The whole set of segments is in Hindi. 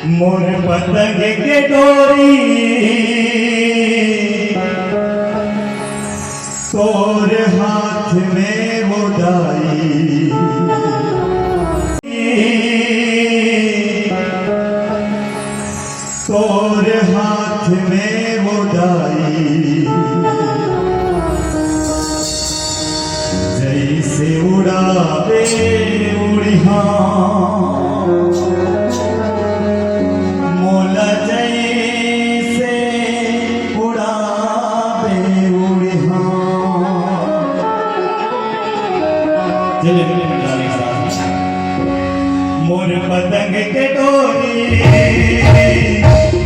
मोर पतंग के डोरी तोर हाथ में उड़ाई, तोर हाथ में उड़ाई, जैसे उड़ावे उड़िया मोला, जैसे उड़ावे उड़िया। मोर पतंग के डोरी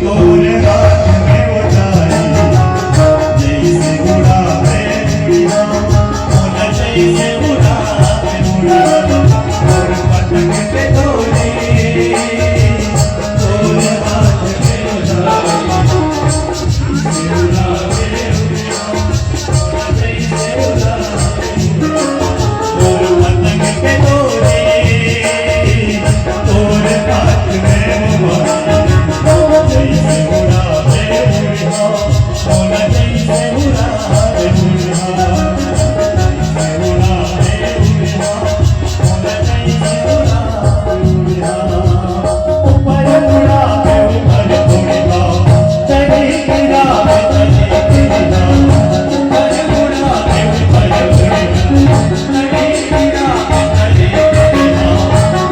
तोर हाथ में उड़ाई, जैसे उड़ावे उड़िया मोला, जैसे उड़ावे उड़िया। मोर पतंग के डोरी तोर हाथ में उड़ाई, जैसे उड़ावे उड़िया मोला, जैसे उड़ावे उड़िया। मोर पतंग के डोरी तोर हाथ में उड़ाई, जैसे उड़ावे उड़िया मोला, जैसे उड़ावे उड़िया। जैसे उड़ावे उड़िया मोला, जैसे उड़ावे उड़िया। ऊपर उड़ावे ऊपर उड़िया, तनी गिरावे तनी गिरा। ऊपर उड़ावे ऊपर उड़िया, तनी गिरावे तनी गिरा।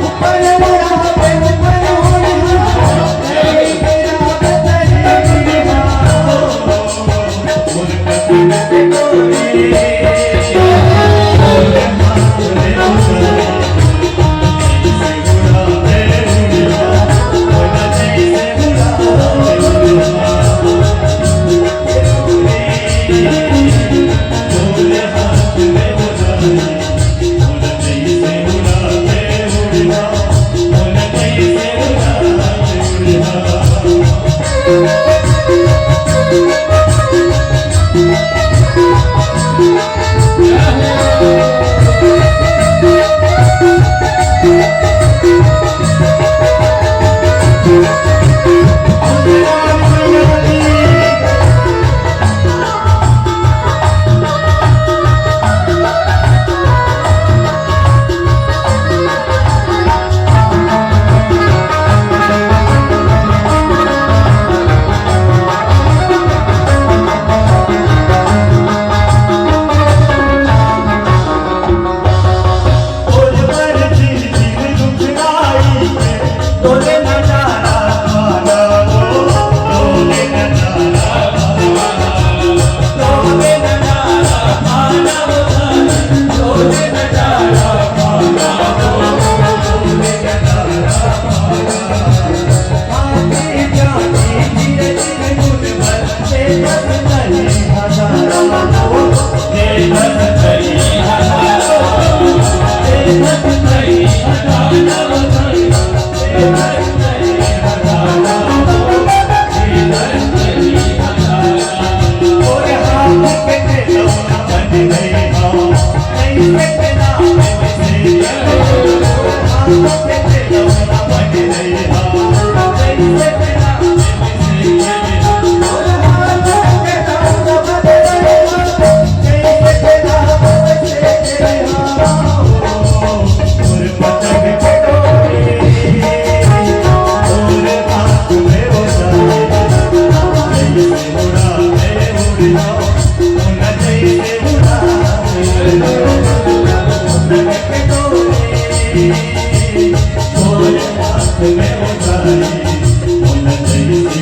ऊपर उड़ावे ऊपर उड़िया, तनी गिरावे तनी गिरा। मोर पतंग के डोरी तोर हाथ में उड़ाई, जैसे उड़ावे उड़िया मोला, जैसे उड़ावे उड़िया। तोर हाथ में उड़ाई, मोला, जैसे उड़ावे उड़िया मोला, जैसे उड़ावे उड़िया। तोर हाथ में उड़ाई, मोला, जैसे